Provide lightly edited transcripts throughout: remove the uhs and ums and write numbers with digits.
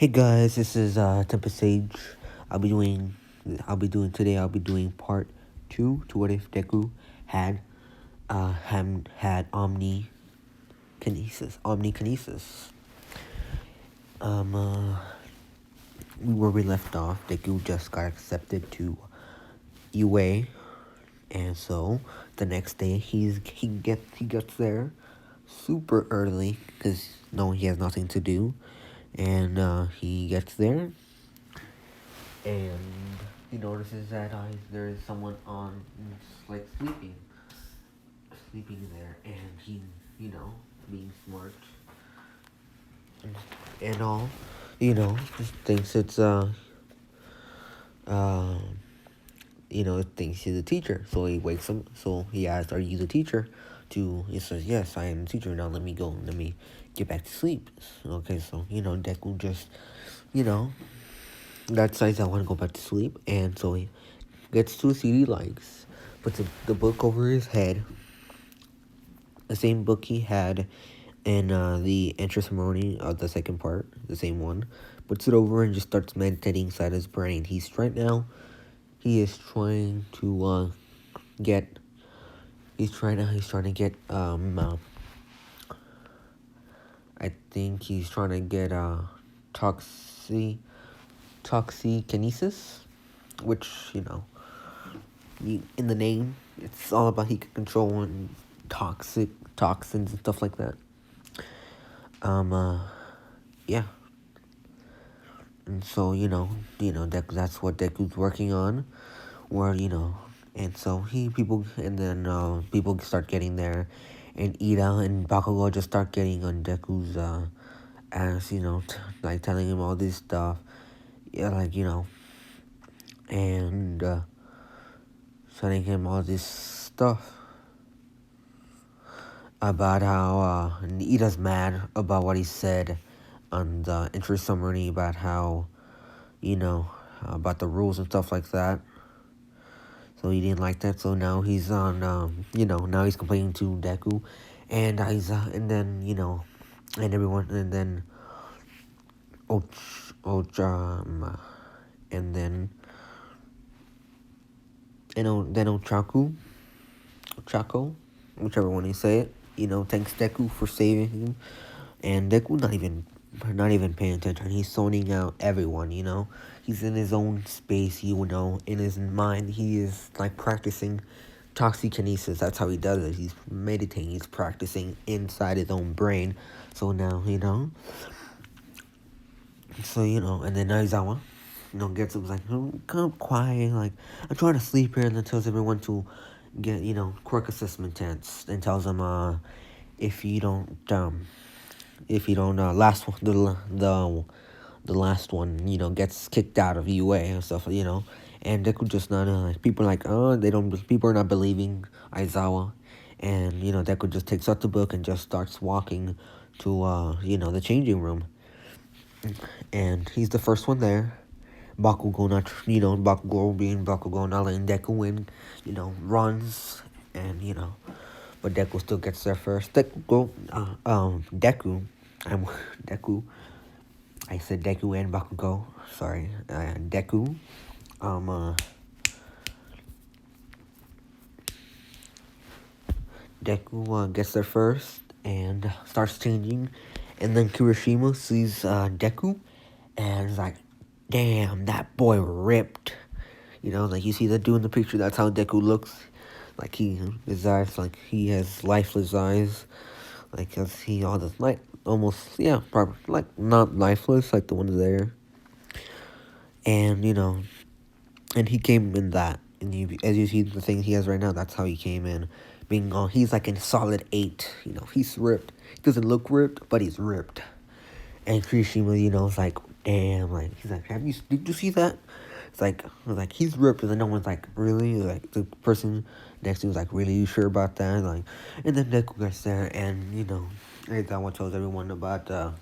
Hey guys, this is Tempest Sage. I'll be doing I'll be doing part 2 to what if Deku had had Omnikinesis. Um uh where we left off, Deku just got accepted to UA, and so the next day he gets there super early because no, he has nothing to do, and he gets there and he notices that there is someone on, like, sleeping there, and he, being smart and all, just thinks it's uh, thinks he's a teacher. So he wakes him. So he asks, "Are you the teacher?" He says, "Yes, I am the teacher. Now let me go. Let me get back to sleep." Okay, so Deku just, you know, decides I want to go back to sleep, and so he gets to a seat he likes, puts the book over his head, the same book he had in the entrance ceremony of the second part, the same one, puts it over and just starts meditating inside his brain. He is trying to get, he's trying to get, I think he's trying to get, Toxikinesis, which, in the name, it's all about he can control toxins and stuff like that. Yeah. And so, that's what Deku's working on, where, and so people start getting there, and Ida and Bakugo just start getting on Deku's, ass, like telling him all this stuff, yeah, like, and, telling him all this stuff about how, Ida's mad about what he said on the interest summary about how, about the rules and stuff like that. So he didn't like that. So now he's on, now he's complaining to Deku, and and then, and everyone, and then, and then Ochako, whichever one you say it, thanks Deku for saving him, and Deku not even paying attention. He's zoning out everyone, He's in his own space, in his mind. He is, like, practicing Toxikinesis. That's how he does it. He's meditating. He's practicing inside his own brain. So now, and then Aizawa, gets up, like, come quiet, like, I'm trying to sleep here, and then tells everyone to get, quirk assessment tests, and tells them, if you don't, last one, the last one, gets kicked out of UA and stuff, and Deku just not, like, people are like, people are not believing Aizawa, and, Deku just takes out the book and just starts walking to, the changing room, and he's the first one there. Bakugo being Bakugo, not letting Deku in, runs, and, but Deku still gets there first. Deku, I said Deku and Bakugo, sorry, Deku, Deku gets there first and starts changing, and then Kirishima sees Deku, and is like, damn, that boy ripped. Like, you see that dude in the picture, that's how Deku looks. Like, his eyes, like, he has lifeless eyes. Like, cause he all this, like, almost, yeah, probably, like, not lifeless, like the ones there. And, and he came in that. And as you see the thing he has right now, that's how he came in. He's like in solid 8. He's ripped. He doesn't look ripped, but he's ripped. And Kirishima, is like, damn, like, he's like, did you see that? It's like, he's ripped, and then no one's like, really? Like, the person next to him was like, really, you sure about that? Like, and then Deku gets there, and, Aizawa tells everyone about the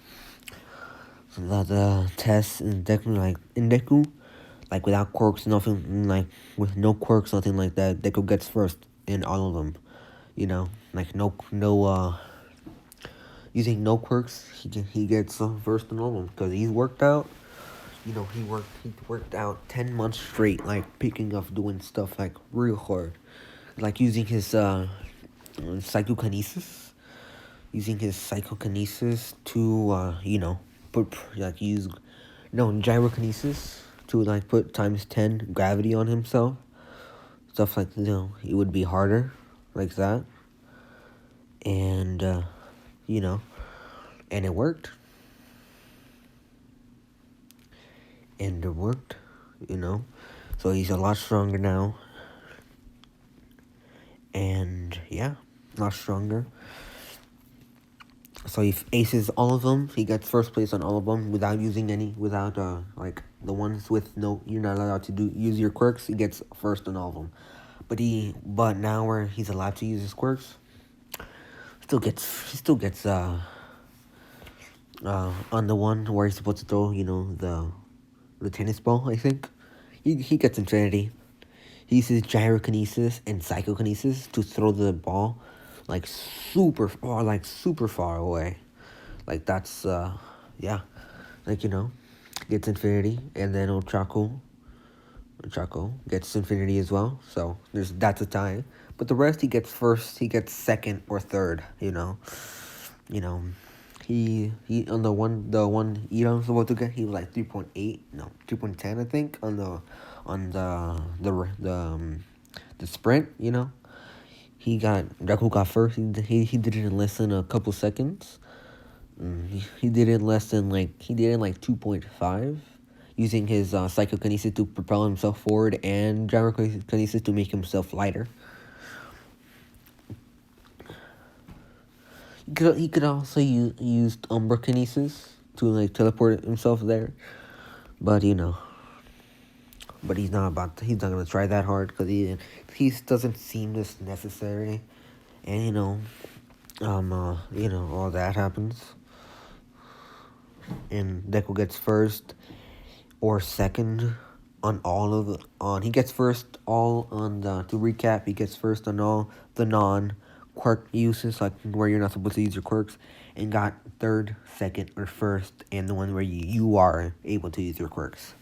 tests, and Deku, like, without quirks, nothing, like, with no quirks, nothing like that, Deku gets first in all of them, like, using no quirks, he gets first in all of them because he's worked out. He worked out 10 months straight, like picking up doing stuff like real hard, like using his psychokinesis, to put like use gyrokinesis to like put times 10 gravity on himself, stuff like it would be harder, like that, and you know, and it worked. And it worked, So he's a lot stronger now. And yeah, a lot stronger. So he aces all of them. He gets first place on all of them without using without like the ones with no, you're not allowed to use your quirks. He gets first on all of them. But now where he's allowed to use his quirks, he still gets on the one where he's supposed to throw, the tennis ball, I think. He gets infinity. He uses gyrokinesis and psychokinesis to throw the ball like super far away. Like that's yeah. Like gets infinity, and then Ochako gets infinity as well. So that's a tie. But the rest he gets first, he gets second or third, You know, he on the one Iran's about to get, he was like 3.8, no, 2.10 I think on the sprint. Deku got first. He did it in less than a couple seconds. He did it in 2.5, using his psychokinesis to propel himself forward and gyrokinesis to make himself lighter. He could also use Omnikinesis to like teleport himself there, but he's not gonna try that hard because he doesn't seem this necessary, and all that happens, and Deku gets first or second on all of he gets first all on the, to recap, he gets first on all the non-quirk uses, like where you're not supposed to use your quirks, and got third, second, or first in the one where you are able to use your quirks.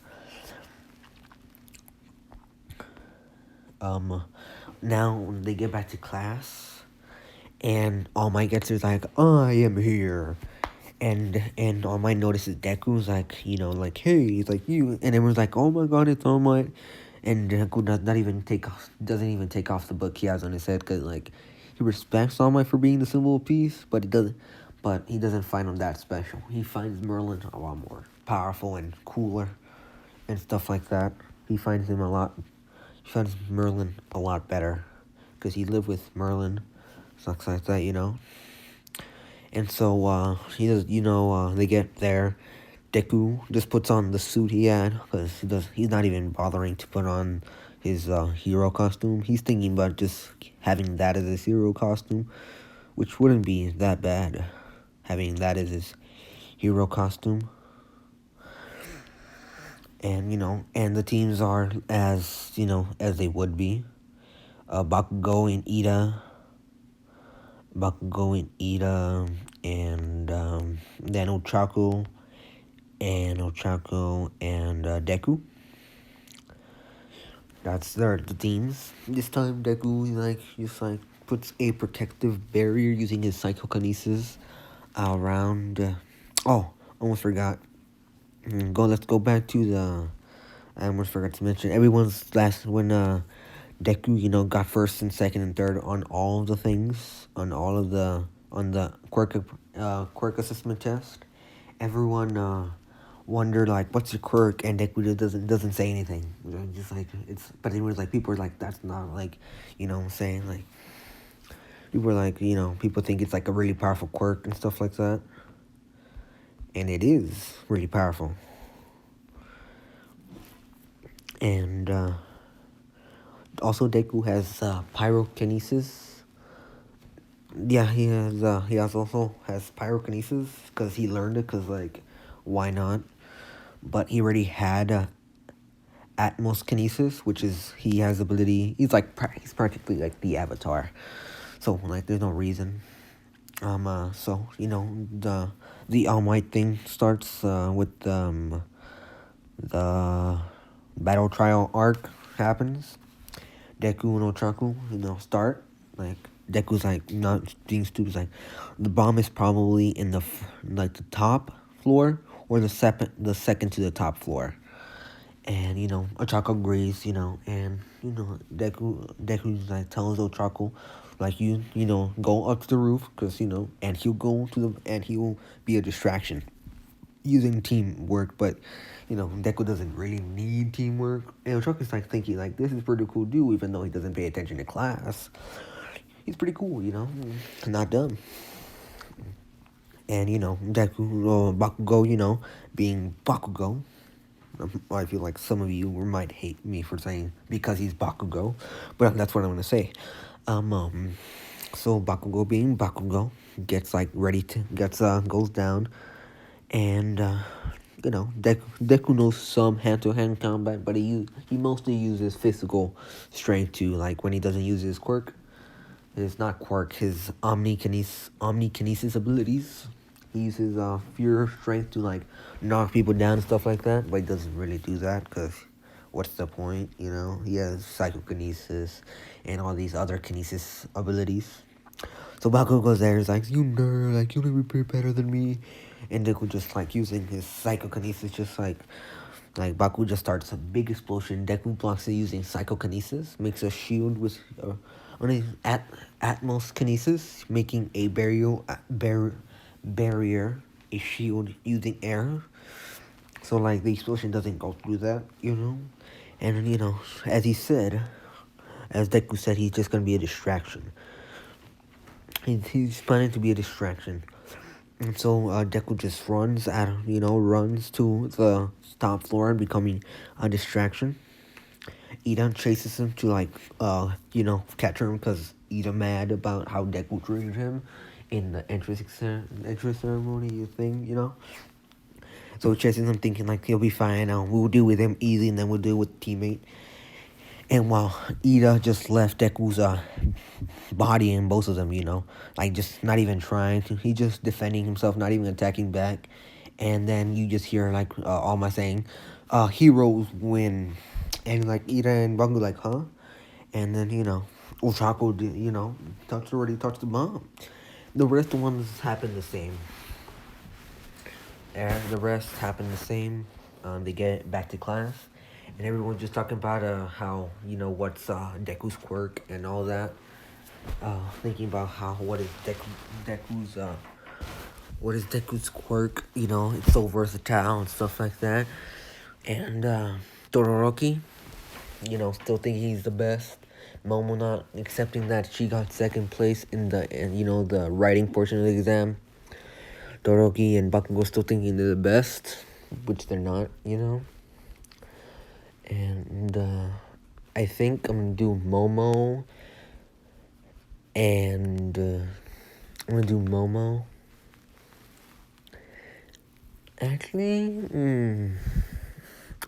Now they get back to class, and All Might gets is like, I am here. And All Might notices Deku's like, like, hey, he's like, you, and everyone's like, oh my god, it's All Might. And Deku doesn't even take off the book he has on his head, because like he respects All Might for being the symbol of peace, but he doesn't find him that special. He finds Merlin a lot more powerful and cooler and stuff like that. He finds Merlin a lot better because he lived with Merlin, stuff like that, And so he does, they get there. Deku just puts on the suit he had because he's not even bothering to put on his hero costume. He's thinking about just having that as his hero costume, which wouldn't be that bad, having that as his hero costume. And and the teams are as they would be. Bakugo and Ida, and then Ochako and Deku. That's the teams. This time Deku just puts a protective barrier using his psychokinesis around. Almost forgot. Let's go back to the. I almost forgot to mention everyone's last when Deku got first and second and third on all of the things, on the quirk assessment test. Everyone wondered like, what's your quirk, and Deku just doesn't say anything. Just like it's, but it was like people were like, that's not like, I'm saying, like people were like, people think it's like a really powerful quirk and stuff like that. And it is really powerful. And also Deku has pyrokinesis. Yeah, he also has pyrokinesis because he learned it, because like, why not? But he already had Atmokinesis, which is, he has ability. He's practically like the Avatar. So like, there's no reason. So the All Might thing starts with the battle trial arc happens. Deku and Ochaku, start. Like, Deku's like not being stupid. Like, the bomb is probably in the top floor or the second to the top floor. And Ochaku agrees. And Deku like tells Ochaku, like, go up to the roof, because and he'll be a distraction using teamwork. But Deku doesn't really need teamwork, and Chuck is like thinking like, this is pretty cool dude, even though he doesn't pay attention to class. He's pretty cool, not dumb. And Deku, Bakugo, being Bakugo. I feel like some of you might hate me for saying because he's Bakugo, but that's what I'm gonna say. So Bakugo being Bakugo gets like ready to goes down, and Deku knows some hand-to-hand combat, but he mostly uses physical strength to, like, when he doesn't use his quirk. It's not quirk, his Omnikinesis abilities. He uses pure strength to, like, knock people down and stuff like that, but he doesn't really do that, because what's the point, He has Psychokinesis and all these other kinesis abilities. So Bakugo goes there, he's like, you nerd, like, you'll never be better than me. And Deku just, like, using his Psychokinesis, just like Baku just starts a big explosion. Deku blocks it using Psychokinesis, makes a shield with only Atmokinesis, making a barrier, a shield using air. So, like, the explosion doesn't go through that, And, as Deku said, he's just gonna be a distraction. He's planning to be a distraction. And so Deku just runs to the top floor, becoming a distraction. Ida chases him to catch him, because Ida mad about how Deku treated him in the entrance ceremony thing. So chases him, thinking like he'll be fine. We'll deal with him easy, and then we'll deal with teammate. And while Ida just left Deku's body in both of them, like, just not even trying to. He just defending himself, not even attacking back. And then you just hear like Alma saying, "Heroes win," and like Ida and Bungo like, "Huh?" And then Ochaco did, already touched the bomb. The rest of ones happen the same. And the rest happen the same. They get back to class, and everyone's just talking about how what's Deku's quirk and all that. Thinking about what is Deku's quirk. It's so versatile and stuff like that. And Todoroki, still thinking he's the best. Momo not accepting that she got second place in the writing portion of the exam. Todoroki and Bakugo still thinking they're the best, which they're not, And I think I'm gonna do Momo, and I'm gonna do Momo. Actually,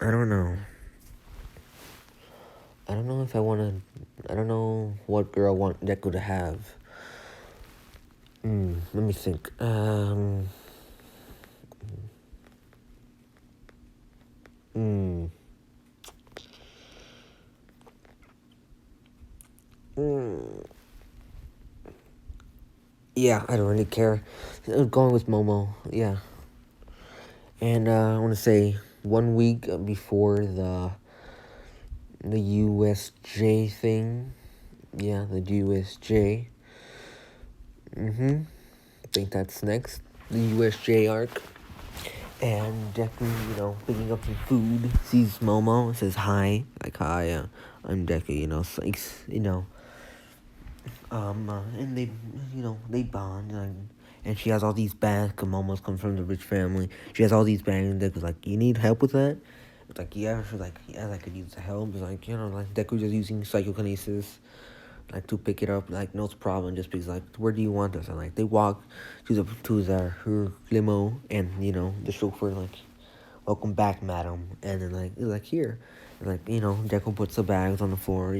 I don't know. I don't know if I wanna. I don't know what girl I want Deku to have. Let me think. Yeah, I don't really care. I'm going with Momo. Yeah. And I want to say 1 week before the USJ thing. Yeah, the USJ. I think that's next. The USJ arc. And Deku, picking up some food, sees Momo, says hi. Like, hi, I'm Deku, and they bond, and she has all these bags, because Momo's come from the rich family. She has all these bags, and Deku's like, you need help with that? It's like, yeah. She's like, yeah, I could use the help. It's like, like, Deku's just using Psychokinesis, like, to pick it up, like, no problem, just because, like, where do you want us? And, like, they walk to her limo, and, the chauffeur, like, welcome back, madam, and then, like, here, and, like, Deku puts the bags on the floor,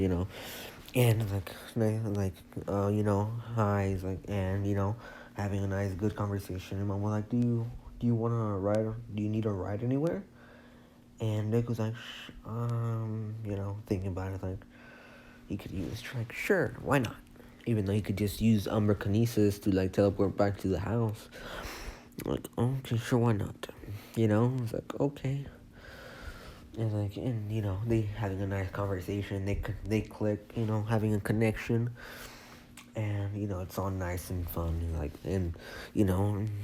and, like, hi, he's like, and, having a nice, good conversation. And Momo like, do you want to ride? Do you need a ride anywhere? And Nick was like, thinking about it, like, he could use, like, sure, why not? Even though he could just use Omnikinesis to, like, teleport back to the house. Like, okay, sure, why not? It's like, okay. And they having a nice conversation. They click, having a connection. And, it's all nice and fun.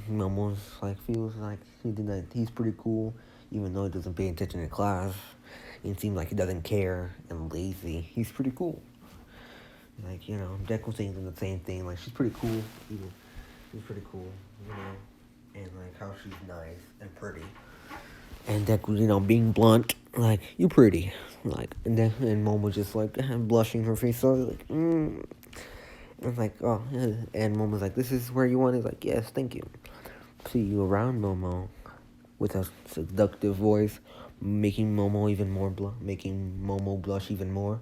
Momo's, like, feels like he's pretty cool, even though he doesn't pay attention in class. It seems like he doesn't care and lazy. He's pretty cool. Deku saying the same thing. Like, she's pretty cool. She's pretty cool, and, like, how she's nice and pretty. And Deku, being blunt, like, you pretty. Like, and Momo just, like, blushing her face. So, like, And like, oh, yeah. And Momo's like, this is where you want? He's like, yes, thank you. See you around, Momo. With a seductive voice, making Momo even more making Momo blush even more.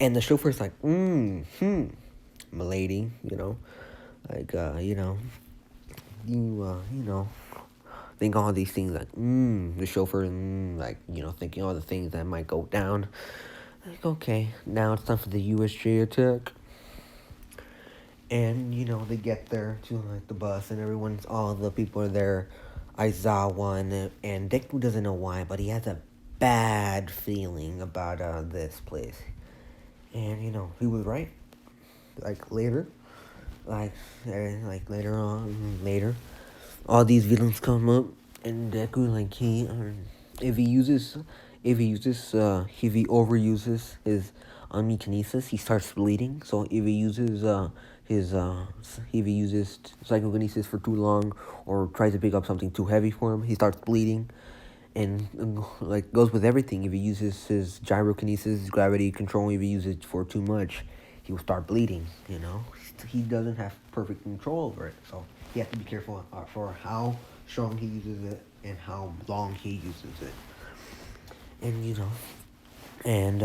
And the chauffeur's like, milady, like, think all these things, like, the chauffeur, like, thinking all the things that might go down. Like, okay, now it's time for the USJ attack. And, they get there to, like, the bus, and all the people are there. Aizawa, and Deku doesn't know why, but he has a bad feeling about this place. And, he was right. Like, later, later, all these villains come up, and Deku, like, if he overuses his Omnikinesis, he starts bleeding. So if he uses Psychokinesis for too long, or tries to pick up something too heavy for him, he starts bleeding. And like, goes with everything. If he uses his Gyrokinesis, gravity control, if he uses it for too much, he will start bleeding. He doesn't have perfect control over it, so he has to be careful for how strong he uses it and how long he uses it. And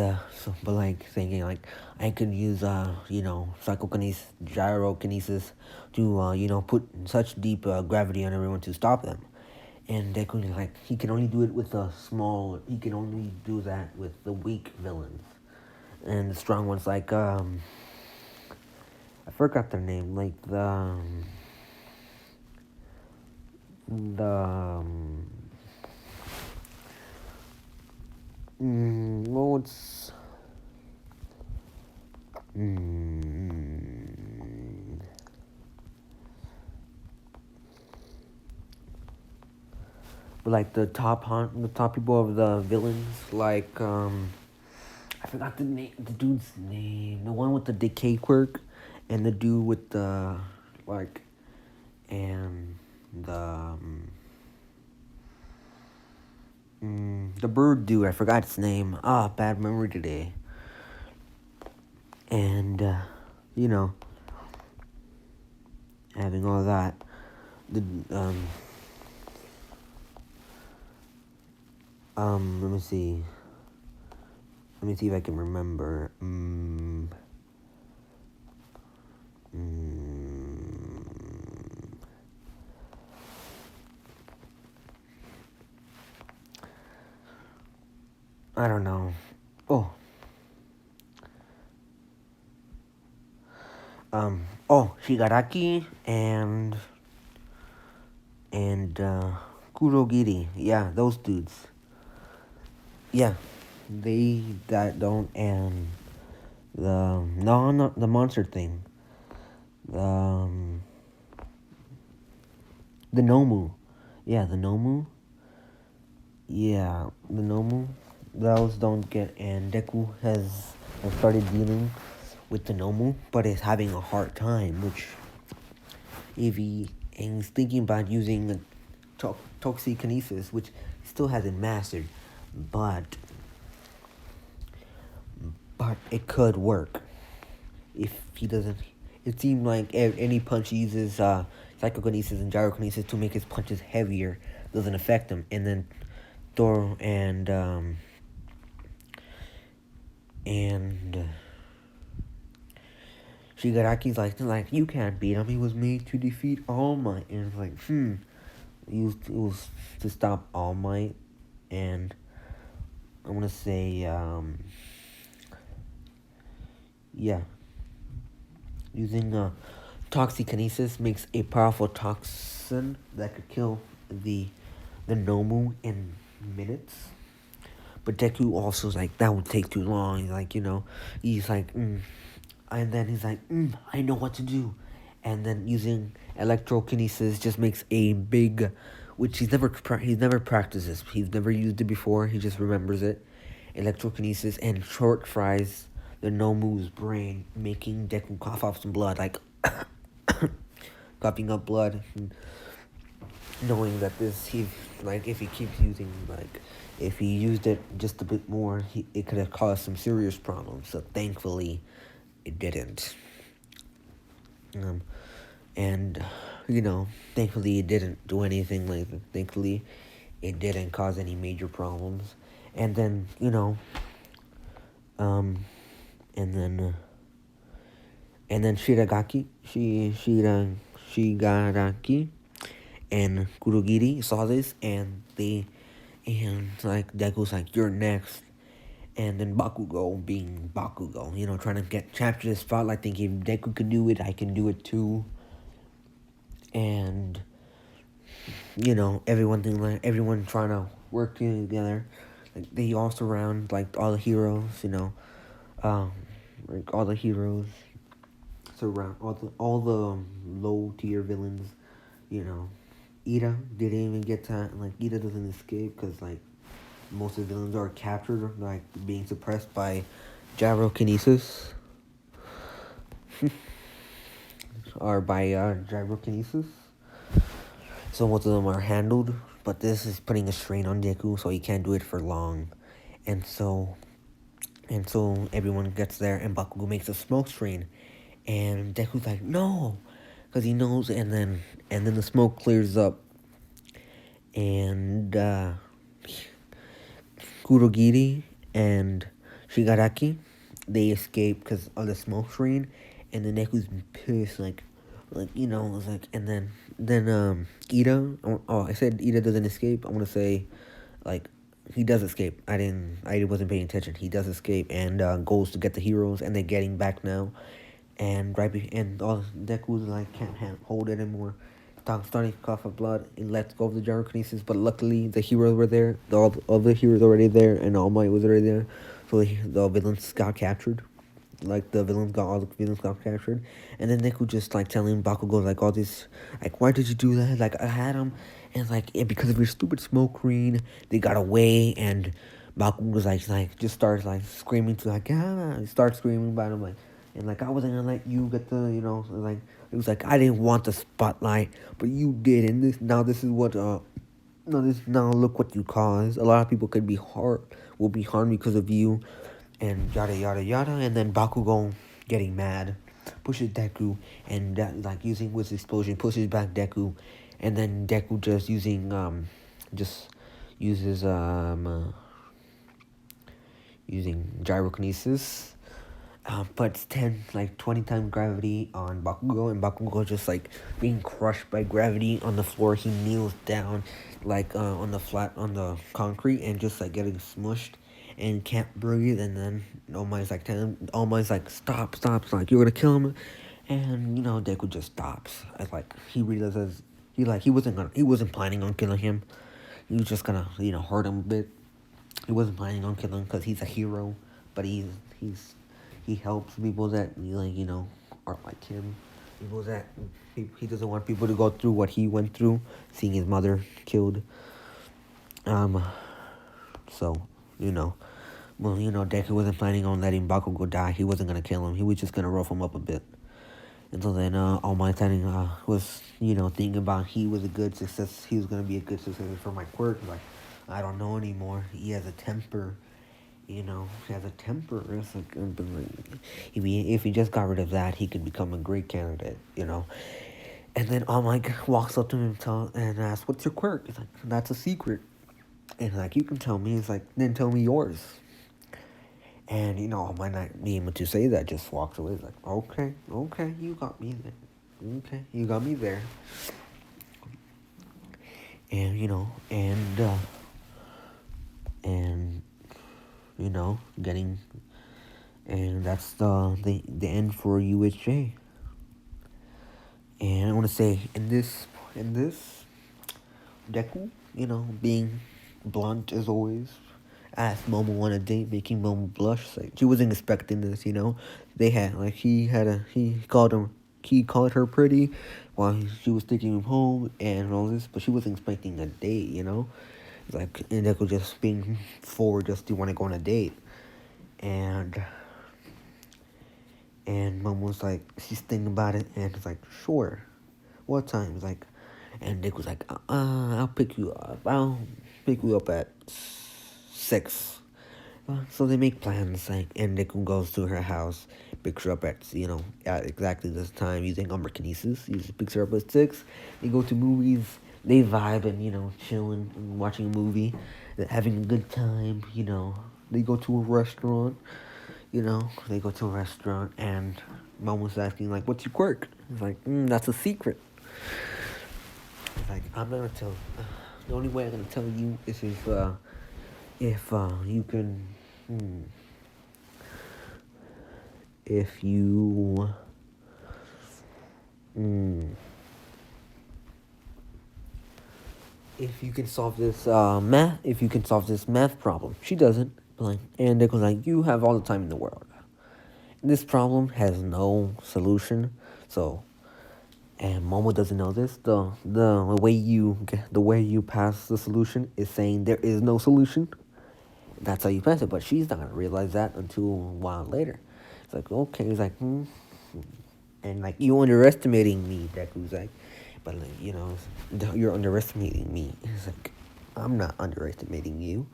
but like thinking, like, I could use Psychokinesis, Gyrokinesis to put such deep gravity on everyone to stop them. And Deku, like, he can only do it with he can only do that with the weak villains. And the strong ones, like, I forgot their name, like, but like the top people of the villains, like, I forgot the dude's name, the one with the decay quirk, and the dude with the, like, and the bird dude, I forgot his name. Bad memory today. And having all that, let me see if I can remember. I don't know. Shigaraki and Kurogiri. Yeah, those dudes. Yeah, that don't, and not the monster thing. The Nomu. Yeah, the Nomu. Yeah, the Nomu. Those don't get, and Deku has started dealing with the Nomu, but is having a hard time, which and he's thinking about using Toxikinesis, which he still hasn't mastered, but it could work if he doesn't. It seemed like any punch he uses Psychokinesis and Gyrokinesis to make his punches heavier doesn't affect him, and then Thor and Shigaraki's like, you can't beat him. He was made to defeat All Might. And it's like, it was to stop All Might. And I want to say, yeah, using Toxikinesis makes a powerful toxin that could kill the Nomu in minutes. But Deku also is like, that would take too long. He's like, he's like, and then he's like, I know what to do. And then using Electrolkinesis just makes a big, which he's never practiced this. He's never used it before. He just remembers it. Electrokinesis and short fries the Nomu's brain, making Deku cough up some blood, like coughing up blood. Knowing that if he keeps using, if he used it just a bit more, it could have caused some serious problems. So thankfully, it didn't. And thankfully it didn't do anything. Thankfully, it didn't cause any major problems. And then and then Shigaraki and Kurogiri saw this, and Deku's like, you're next. And then Bakugo being Bakugo, trying to capture the spotlight, thinking Deku could do it, I can do it too. And everyone trying to work together. They all surround all the heroes, all the heroes surround all the low tier villains, Ida didn't even get to, Ida doesn't escape because most of the villains are captured, being suppressed by gyrokinesis or by gyrokinesis. So most of them are handled, but this is putting a strain on Deku, so he can't do it for long. And so everyone gets there, and Bakugo makes a smoke screen, and Deku's like, no, because he knows. And then the smoke clears up, and Kurogiri and Shigaraki, they escape because of the smoke screen, and then Deku's pissed, and then Ida. Oh, I said Ida doesn't escape. I want to say, he does escape. I wasn't paying attention. He does escape and goes to get the heroes, and they're getting back now. And Deku's can't hold it anymore. Starting to cough up blood, and lets go of the gyrokinesis. But luckily, the heroes were there. All the heroes already there, and All Might was already there. So the villains got captured. All the villains got captured. And then Deku just telling Bakugo all this, why did you do that? I had him, and because of your stupid smoke screen, they got away. And Bakugo's just starts screaming to start screaming about him and I wasn't gonna let you get the it was I didn't want the spotlight, but you did, and this is what now look what you caused. A lot of people will be harmed because of you, and yada yada yada. And then Bakugo getting mad pushes Deku, and using Wiz explosion pushes back Deku, and then Deku just uses using gyrokinesis. Puts 20 times gravity on Bakugo, and Bakugo just being crushed by gravity on the floor. He kneels down on the concrete, and just getting smushed and can't breathe. And then All Might's stop, you're gonna kill him. And Deku just stops. He realizes he wasn't planning on killing him. He was just gonna hurt him a bit. He wasn't planning on killing him because he's a hero, but he helps people that aren't like him. People that he doesn't want people to go through what he went through, seeing his mother killed. So Deku wasn't planning on letting Bakugo die. He wasn't gonna kill him. He was just gonna rough him up a bit. And so then All Might was thinking about he was a good success. He was gonna be a good successor for my quirk. I don't know anymore. He has a temper. He has a temper. It's if he just got rid of that, he could become a great candidate. And then All Might walks up to him and asks, "What's your quirk?" He's like, "That's a secret." And you can tell me. He's like, "Then tell me yours." And might not be able to say that, just walks away like, okay, okay, you got me there. Okay, you got me there. And and getting, and that's the end for UHJ. And I want to say in this Deku, being blunt as always, asked Momo on a date, making Momo blush. Like she wasn't expecting this. They had like he called her pretty while she was taking him home and all this, but she wasn't expecting a date. Like, and Deku just being forward, just to want to go on a date, and Mom was like, she's thinking about it, and it's like, sure, what time? It's like, and Nick was like, I'll pick you up. I'll pick you up at 6. So they make plans, like, and Nick goes to her house, picks her up at exactly this time using Omnikinesis. He picks her up at 6. They go to movies. They vibe and chilling, and watching a movie, having a good time. They go to a restaurant. They go to a restaurant and Mom was asking like, "What's your quirk?" It's like, "That's a secret." It's like, I'm not gonna tell. The only way I'm gonna tell you is if you can, if you, if you can solve this if you can solve this math problem. She doesn't. Like, and Nick was like, "You have all the time in the world. This problem has no solution." So, and Momo doesn't know this. The way you pass the solution is saying there is no solution. That's how you pass it. But she's not gonna realize that until a while later. It's like, okay. He's like, and like, you underestimating me. Deku's like, but like, you're underestimating me. It's like, I'm not underestimating you.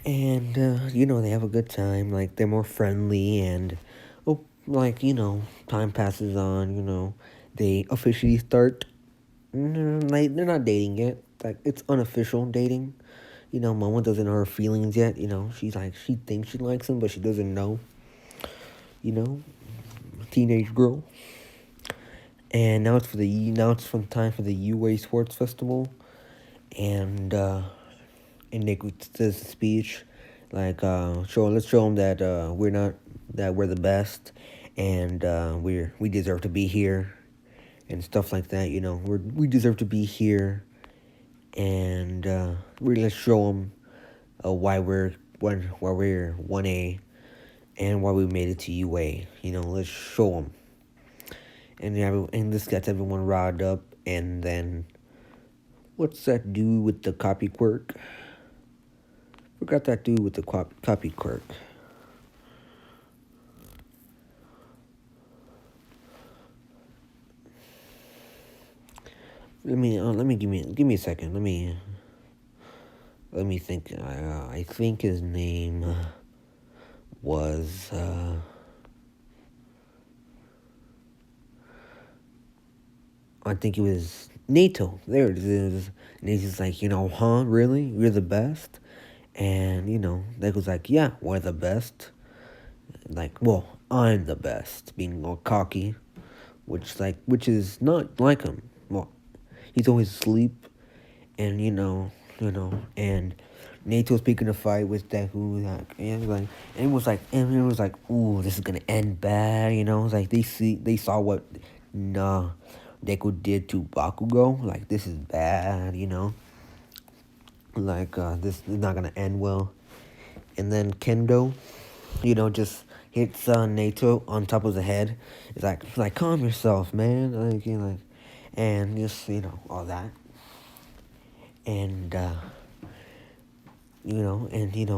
And they have a good time. Like, they're more friendly, and like, time passes on. They officially start. Like, they're not dating yet. Like, it's unofficial dating. Mama doesn't know her feelings yet. She's like, she thinks she likes him, but she doesn't know. Teenage girl. And now it's from time for the UA Sports Festival, and Nick does a speech, like, let's show them that we're the best, and we deserve to be here, and stuff like that. We deserve to be here, and let's show them why we're 1A, and why we made it to UA. Let's show them, and this gets everyone riled up, and then what's that do with the copy quirk? Forgot that dude with the copy quirk. Let me give me a second. Let me think. I think his name was I think it was NATO. There it is. And he's just like, really? You're the best? And, Deku was like, yeah, we're the best. Like, well, I'm the best, being all cocky, which is not like him. Well, he's always asleep, and and Nato's picking a fight with Deku, and it was like, ooh, this is gonna end bad. It's like they saw what Deku did to Bakugo. Like, this is bad. Like, this is not gonna end well. And then Kendo, just hits Nato on top of the head. It's like, calm yourself, man. And just all that. And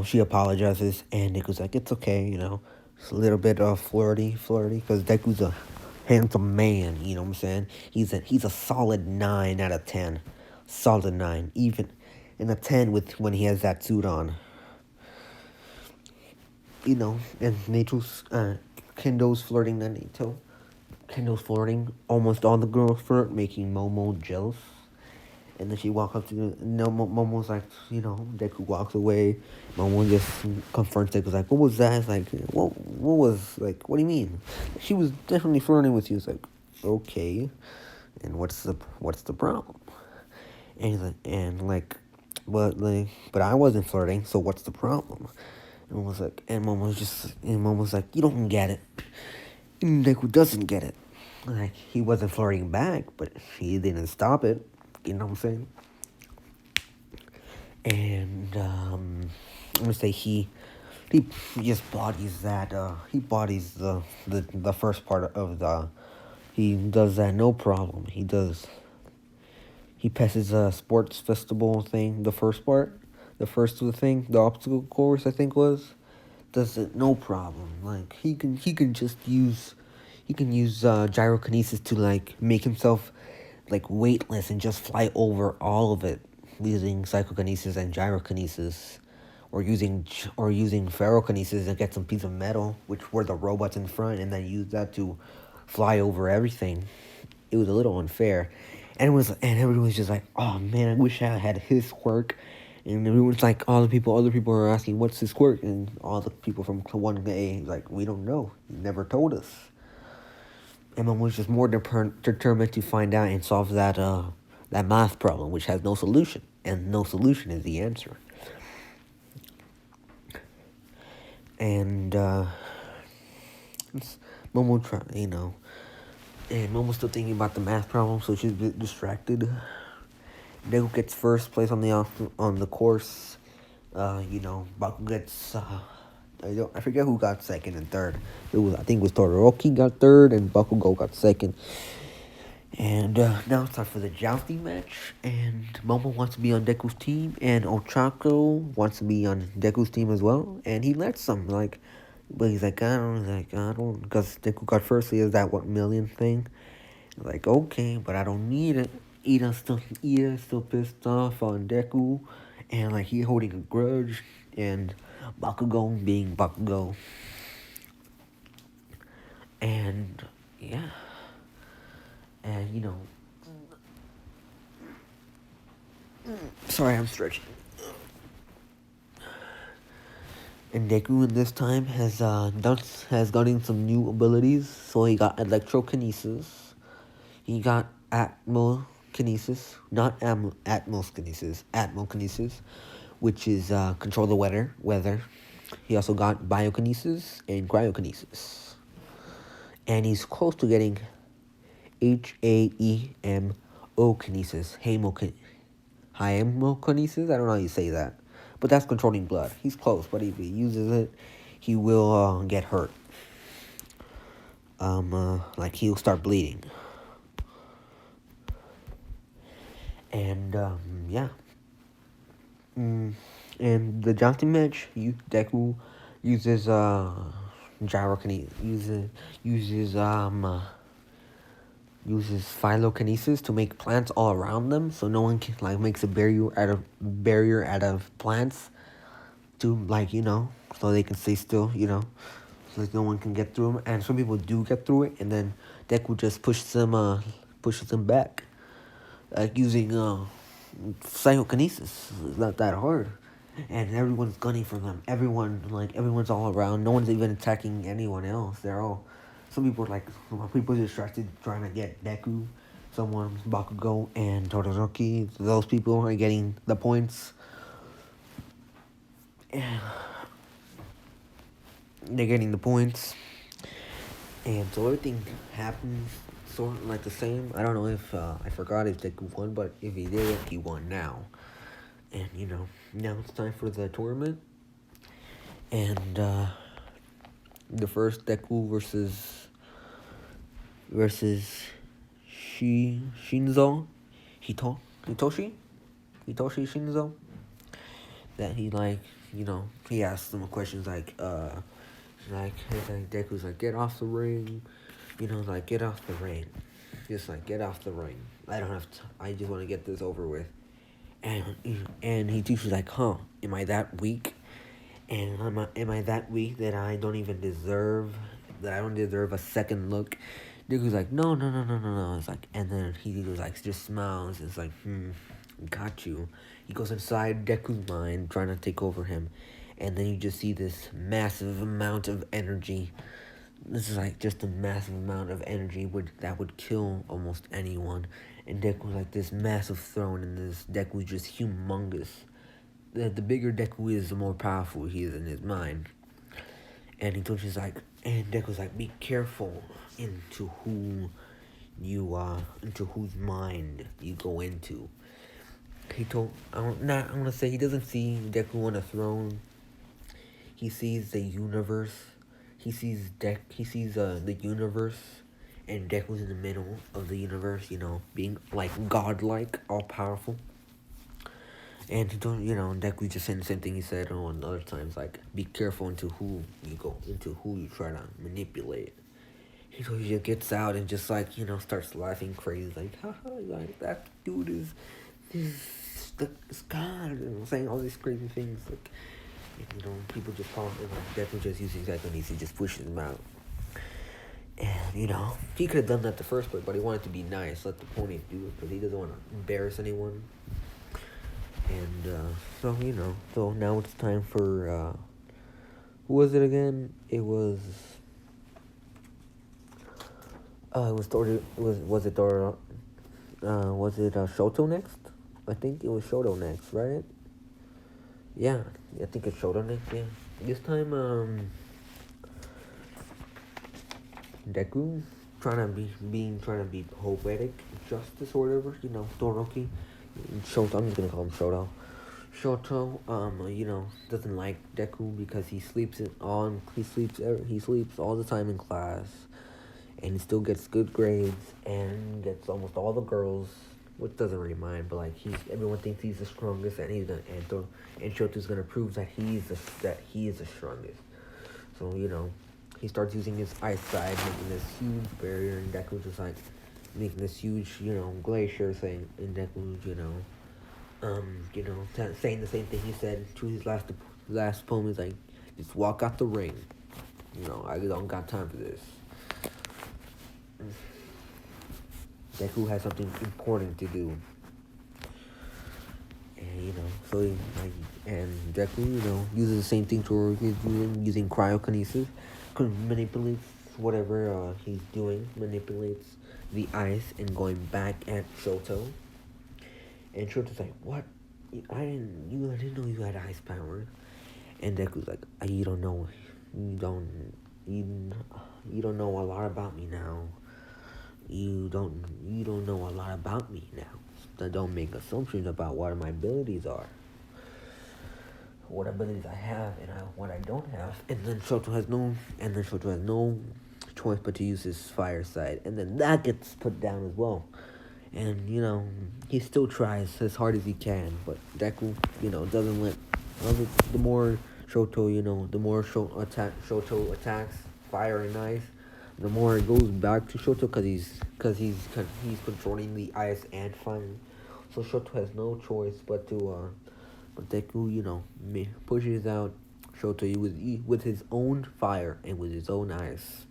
she apologizes, and Nick was like, it's okay. It's a little bit flirty, because Deku's a handsome man. You know what I'm saying? He's a solid 9 out of 10, solid 9, even in a 10 with when he has that suit on. And Nato's, Kendo's flirting at Nato. Kendo's flirting. Almost all the girls flirt, making Momo jealous. And then she walks up to no, Momo's like, Deku walks away. Momo just confronts Deku, like, what was that? It's like, what do you mean? She was definitely flirting with you. It's like, okay, and what's the problem? And he's like, but I wasn't flirting, so what's the problem? And Momo's like, you don't get it. And Deku doesn't get it. Like, he wasn't flirting back, but he didn't stop it. You know what I'm saying? And I'm gonna say he just bodies that. He bodies the first part of the. He does that no problem. He passes a sports festival thing. The first part, the thing, the obstacle course I think was, does it no problem. Like he can just use. He can use gyrokinesis to like make himself like weightless and just fly over all of it using psychokinesis and gyrokinesis, or using ferrokinesis and get some piece of metal, which were the robots in front, and then use that to fly over everything. It was a little unfair, and everyone was just like, "Oh man, I wish I had his quirk." And everyone's like, other people are asking, "What's his quirk?" And all the people from 1A like, "We don't know. He never told us." Emma was just more determined to find out and solve that math problem, which has no solution, and no solution is the answer. And Momo and Momo's still thinking about the math problem, so she's a bit distracted. Deku gets first place on the course. Baku gets I forget who got second and third. I think it was Todoroki got third and Bakugo got second. And now it's time for the jousting match. And Momo wants to be on Deku's team, and Ochako wants to be on Deku's team as well. And he lets them but he's like, I don't, because Deku got first. He has that 1 million thing. Like, okay, but I don't need it. Ida's still pissed off on Deku, and like he holding a grudge, and Bakugo being Bakugo. And yeah. And sorry, I'm stretching. And Deku in this time has gotten some new abilities. So he got Electrolkinesis. He got Atmokinesis, not Atmokinesis, Atmokinesis, which is control the weather. He also got Biokinesis and Cryokinesis. And he's close to getting Haemokinesis. Haemokinesis? I don't know how you say that. But that's controlling blood. He's close, but if he uses it, he will get hurt. Like he'll start bleeding. And yeah. And the jousting match, Deku uses gyrokinesis, uses phylokinesis to make plants all around them, so no one can makes a barrier out of plants to so they can stay still, so that no one can get through them. And some people do get through it, and then Deku just pushes them back, using psychokinesis. It's not that hard, and everyone's gunning for them. Everyone's all around. No one's even attacking anyone else. Some people are distracted trying to get Deku. Someone, Bakugo and Todoroki. Those people are getting the points. Yeah. They're getting the points. And so everything happens sort of like the same. I don't know if I forgot if Deku won, but if he did, he won now. And now it's time for the tournament. And the first Deku versus Shinzo Hitoshi Shinzo. That he asked them questions Deku's like, get off the ring, get off the ring, just get off the ring. I don't have to. I just want to get this over with. And he teaches am I that weak? And am I that weak that I don't deserve a second look? Deku's like, no. It's like, and then he was just smiles. It's like, got you. He goes inside Deku's mind, trying to take over him. And then you just see this massive amount of energy. This is like just a massive amount of energy that would kill almost anyone. And Deku's like this massive throne, and this Deku's just humongous. The bigger Deku is, the more powerful he is in his mind. And Deku's like, be careful into whose mind you go into. I'm gonna say he doesn't see Deku on a throne. He sees the universe. He sees the universe, and Deku's in the middle of the universe. Being like godlike, all powerful. And Deku just saying the same thing he said on other times, like, be careful into who you try to manipulate. He just gets out and just starts laughing crazy, like, haha, like that dude is God, saying all these crazy things, like, people just call him, Deku just using Psychokinesis, he just pushes him out. And, he could have done that the first place, but he wanted to be nice, let the pony do it, because he doesn't want to embarrass anyone. And, so now it's time for, who was it again? It was Shoto next? I think it was Shoto next, right? Yeah, I think it's Shoto next, yeah. This time, Deku trying to be poetic justice or whatever, Toroki. Shoto, I'm just gonna call him Shoto. Shoto, doesn't like Deku because he sleeps all the time in class, and he still gets good grades and gets almost all the girls, which doesn't really mind. But everyone thinks he's the strongest, and and Shoto's gonna prove that he is the strongest. So he starts using his eyesight, making this huge barrier, and Deku just making this huge glacier thing, and Deku saying the same thing he said to his last poem is like, just walk out the ring. I don't got time for this. Deku has something important to do. And and Deku, uses the same thing Toroki is using Cryokinesis, manipulates whatever he's doing, manipulates the ice and going back at Shoto. And Shoto's like, what? I didn't know you had ice power. And Deku's like, you don't know a lot about me now. You don't know a lot about me now. So don't make assumptions about what my abilities are. What abilities I have and what I don't have. And then Shoto has no choice but to use his fire side. And then that gets put down as well. And, he still tries as hard as he can, but Deku, doesn't let, the more Shoto, the more Shoto attacks fire and ice, the more it goes back to Shoto, because he's controlling the ice and fire. So Shoto has no choice but Deku, pushes out Shoto with his own fire and with his own ice.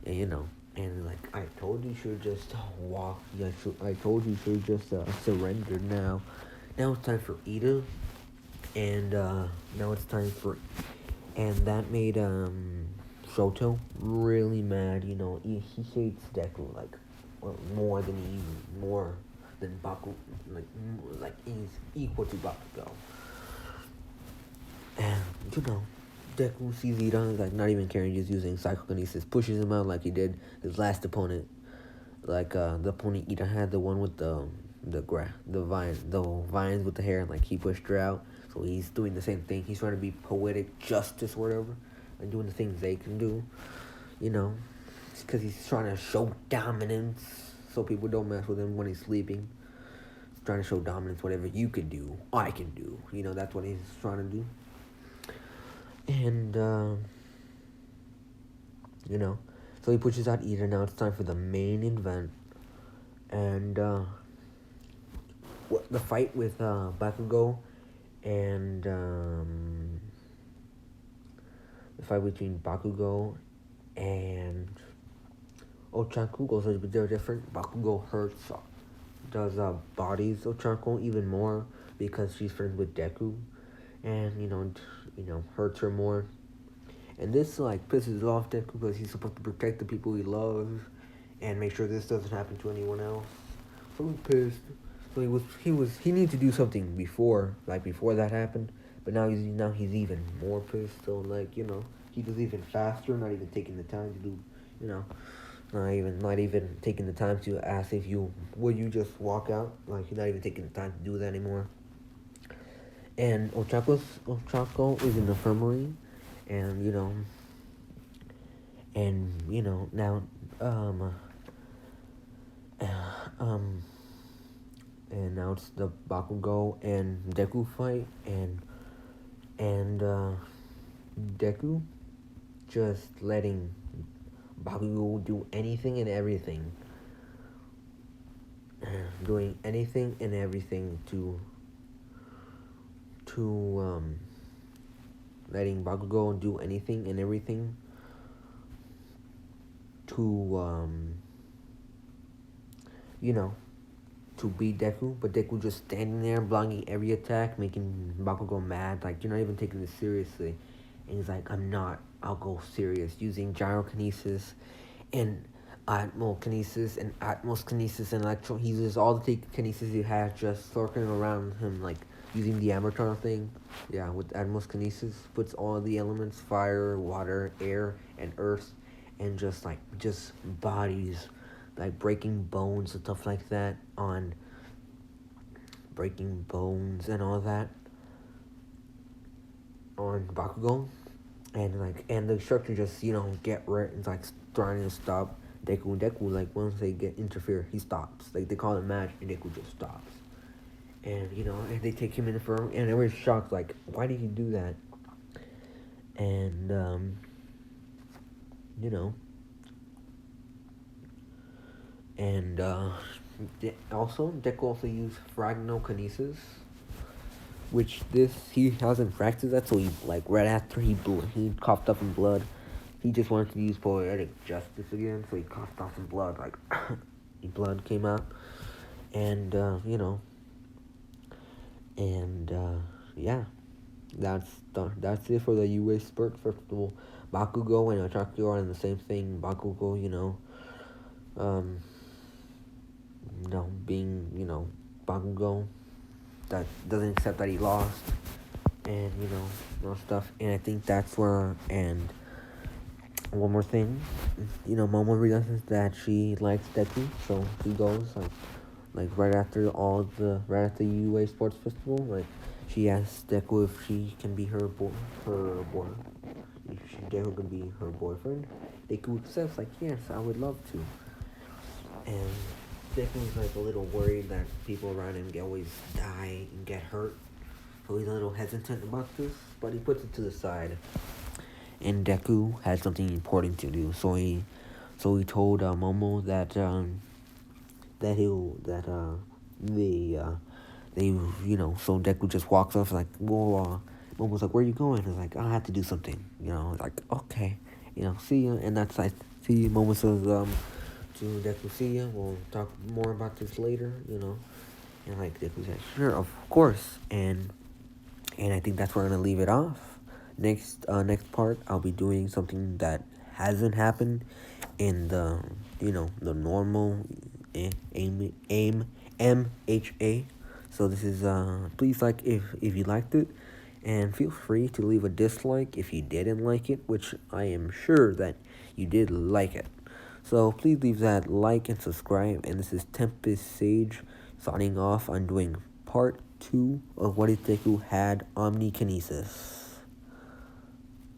And, and I told you should just walk. I told you should just surrender now. Now it's time for Ida, and and that made Shoto really mad. He hates Deku more than Baku. He's equal to Bakugo. And Deku sees Ida, not even caring, just using Psychokinesis, pushes him out like he did his last opponent. The opponent Ida had, the one with the vines with the hair, and he pushed her out. So he's doing the same thing. He's trying to be poetic justice or whatever, and doing the things they can do. Because he's trying to show dominance, so people don't mess with him when he's sleeping. He's trying to show dominance. Whatever you can do, I can do. That's what he's trying to do. And, so he pushes out Ida. Now it's time for the main event. And, the fight with, Bakugo and, the fight between Bakugo and Ochaku goes a bit different. Bakugo hurts does bodies Ochako even more because she's friends with Deku, and hurts her more. And this like pisses off Deku because he's supposed to protect the people he loves and make sure this doesn't happen to anyone else. So he's pissed. So he needed to do something before that happened, but now he's even more pissed. So he does even faster, not even taking the time to do, not even taking the time to ask if you would you just walk out. Like he's not even taking the time to do that anymore. And Ochako is in the infirmary, and now uh, um and now it's the Bakugo and Deku fight, and Deku just letting Bakugo do anything and everything, doing anything and everything to letting Bakugo do anything and everything to to beat Deku, but Deku just standing there blocking every attack, making Bakugo mad. Like, you're not even taking this seriously. And he's like, I'm not. I'll go serious. Using Gyrokinesis and Atmokinesis and Atmokinesis and Electro. He uses all the kinesis he has just circling around him, like using the Avatar thing. Yeah, with Atmokinesis. Puts all the elements, fire, water, air, and earth, and just bodies, like breaking bones and stuff like that, on breaking bones and all that on Bakugo, and the instructor just get right and like trying to stop Deku. And Deku, like, once they get interfere, he stops. Like, they call it match, and Deku just stops. And and they take him in for, and everyone's shocked, like, why did he do that? And and also Deku also used Fragnokinesis, which he hasn't practiced that, so he, like, right after he coughed up in blood, he just wanted to use poetic justice again, so he coughed off some blood, like blood came out, and yeah, that's it for the UA Spurt Festival. Bakugo and Ochako are in the same thing. Bakugo, being Bakugo that doesn't accept that he lost, and stuff. And I think that's where. And one more thing, Momo realizes that she likes Deku, so he goes like right after UA Sports Festival, like, she asks Deku if she can be her boy, if Deku can be her boyfriend. Deku accepts, like, yes, I would love to. And Deku's like a little worried that people around him always die and get hurt, so he's a little hesitant about this, but he puts it to the side. And Deku had something important to do, so he told Momo that so Deku just walks off, like, well, Momo's like, where are you going? He's like, I have to do something, like, okay, see ya. And that's like, see, Momo says to Deku, see ya, we'll talk more about this later, and like Deku said, sure, of course. And I think that's where I'm gonna leave it off. Next part, I'll be doing something that hasn't happened in the the normal aim MHA. So this is please like if you liked it, and feel free to leave a dislike if you didn't like it, which I am sure that you did like it. So please leave that like and subscribe. And this is Tempest Sage signing off on doing part 2 of What If Deku Had Omnikinesis.